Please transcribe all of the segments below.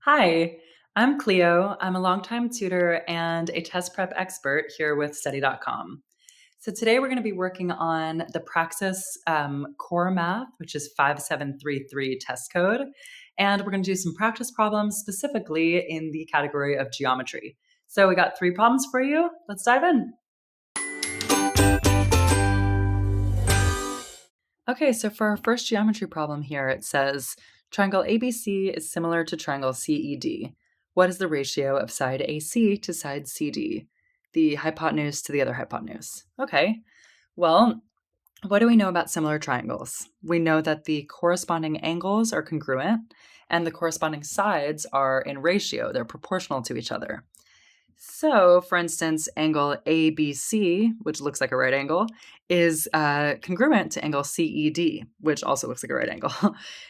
Hi, I'm Cleo. I'm a longtime tutor and a test prep expert here with study.com. So today we're going to be working on the Praxis Core Math, which is 5733 test code. And we're going to do some practice problems specifically in the category of geometry. So we got 3 problems for you. Let's dive in. Okay, so for our first geometry problem here, it says triangle ABC is similar to triangle CED. What is the ratio of side AC to side CD? The hypotenuse to the other hypotenuse. Okay, well, what do we know about similar triangles? We know that the corresponding angles are congruent and the corresponding sides are in ratio, they're proportional to each other. So, for instance, angle ABC, which looks like a right angle, is congruent to angle CED, which also looks like a right angle.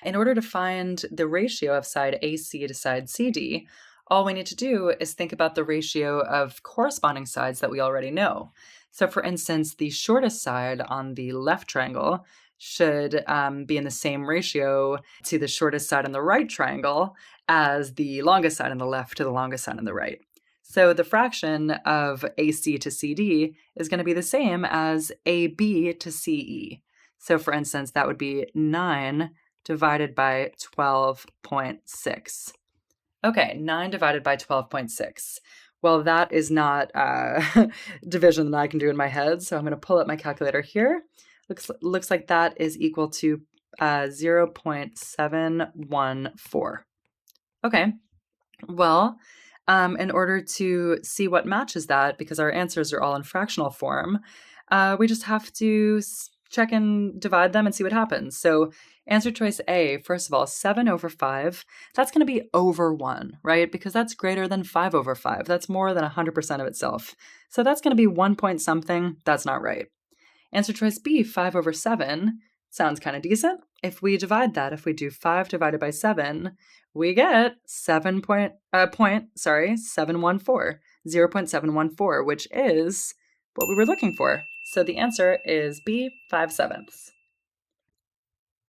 In order to find the ratio of side AC to side CD, all we need to do is think about the ratio of corresponding sides that we already know. So, for instance, the shortest side on the left triangle should be in the same ratio to the shortest side on the right triangle as the longest side on the left to the longest side on the right. So the fraction of AC to CD is going to be the same as AB to CE. So for instance, that would be 9 divided by 12.6. Okay, 9 divided by 12.6. Well, that is not division that I can do in my head, so I'm going to pull up my calculator here. Looks like that is equal to 0.714. Okay, well, in order to see what matches that, because our answers are all in fractional form, we just have to check and divide them and see what happens. So answer choice A, first of all, 7 over 5, that's going to be over 1, right? Because that's greater than 5 over 5. That's more than 100% of itself. So that's going to be 1 point something. That's not right. Answer choice B, 5 over 7, sounds kind of decent. If we divide that, if we do 5 divided by 7, we get 7.714, 0.714, which is what we were looking for. So the answer is B, 5/7.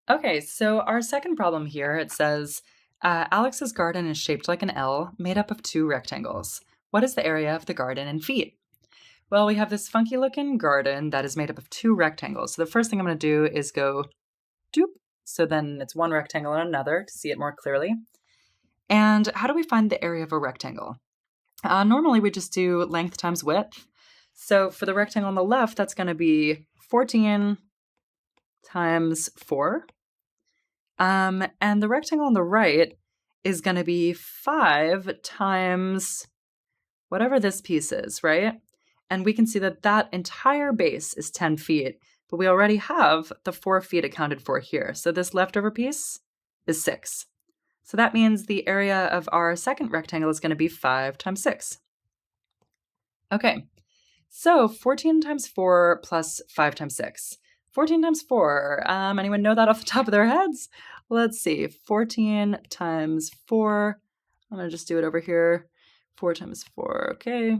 Okay, so our second problem here, it says, Alex's garden is shaped like an L made up of 2 rectangles. What is the area of the garden in feet? Well, we have this funky looking garden that is made up of 2 rectangles. So the first thing I'm going to do is go doop. So then it's one rectangle and another to see it more clearly. And how do we find the area of a rectangle? Normally we just do length times width. So for the rectangle on the left, that's going to be 14 times 4. And the rectangle on the right is going to be 5 times whatever this piece is, right? And we can see that that entire base is 10 feet, but we already have the 4 feet accounted for here. So this leftover piece is 6. So that means the area of our second rectangle is going to be 5 times 6. Okay, so 14 times 4 plus 5 times 6. 14 times 4, anyone know that off the top of their heads? Let's see, 14 times 4, I'm going to just do it over here. 4 times 4, okay.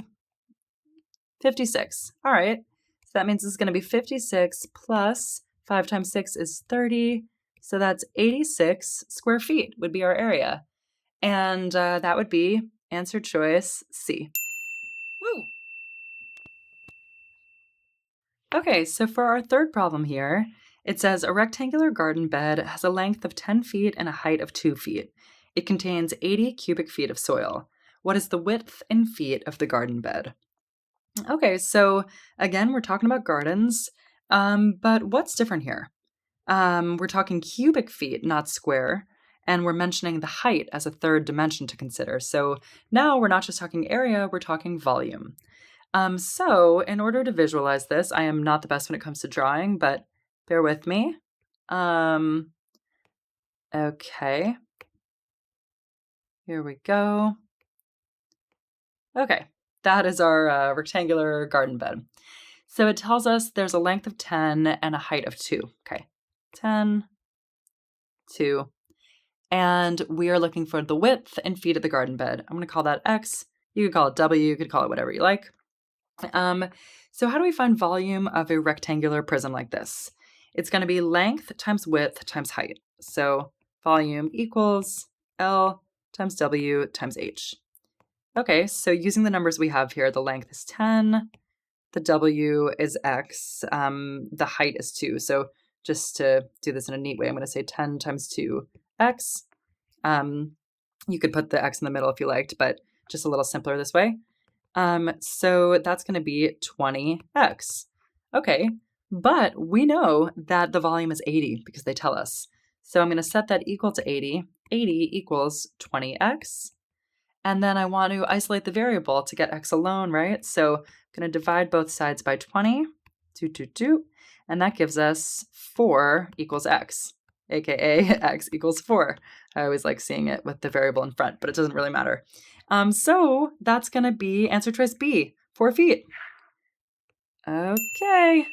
56. All right. So that means it's going to be 56 plus 5 times 6 is 30. So that's 86 square feet would be our area. And that would be answer choice C. Woo! Okay, so for our third problem here, it says a rectangular garden bed has a length of 10 feet and a height of 2 feet. It contains 80 cubic feet of soil. What is the width in feet of the garden bed? Okay, so again, we're talking about gardens, but what's different here? We're talking cubic feet, not square, and we're mentioning the height as a third dimension to consider. So now we're not just talking area, we're talking volume. So in order to visualize this, I am not the best when it comes to drawing, but bear with me. Okay. Here we go. Okay. That is our rectangular garden bed. So it tells us there's a length of 10 and a height of 2. Okay, 10, 2. And we are looking for the width in feet of the garden bed. I'm going to call that X. You could call it W. You could call it whatever you like. So how do we find volume of a rectangular prism like this? It's going to be length times width times height. So volume equals L times W times H. Okay, so using the numbers we have here, the length is 10, the W is X, the height is 2. So just to do this in a neat way, I'm going to say 10 times 2x. You could put the X in the middle if you liked, but just a little simpler this way. So that's going to be 20x. Okay, but we know that the volume is 80 because they tell us. So I'm going to set that equal to 80. 80 equals 20x. And then I want to isolate the variable to get x alone, right? So I'm going to divide both sides by 20, 2, and that gives us 4 equals x, aka x equals 4. I always like seeing it with the variable in front, but it doesn't really matter. So that's going to be answer choice B, 4 feet. Okay.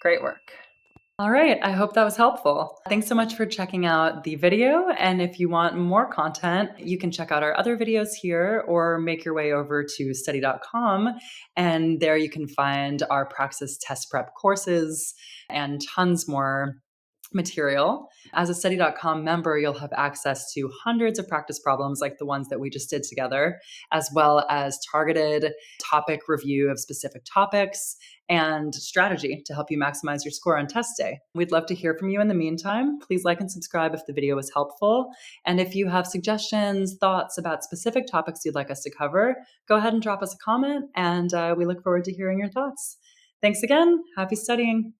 Great work. All right, I hope that was helpful. Thanks so much for checking out the video. And if you want more content, you can check out our other videos here or make your way over to study.com. And there you can find our Praxis test prep courses and tons more material. As a study.com member, you'll have access to hundreds of practice problems like the ones that we just did together, as well as targeted topic review of specific topics and strategy to help you maximize your score on test day. We'd love to hear from you in the meantime. Please like and subscribe if the video was helpful. And if you have suggestions, thoughts about specific topics you'd like us to cover, go ahead and drop us a comment, and we look forward to hearing your thoughts. Thanks again. Happy studying.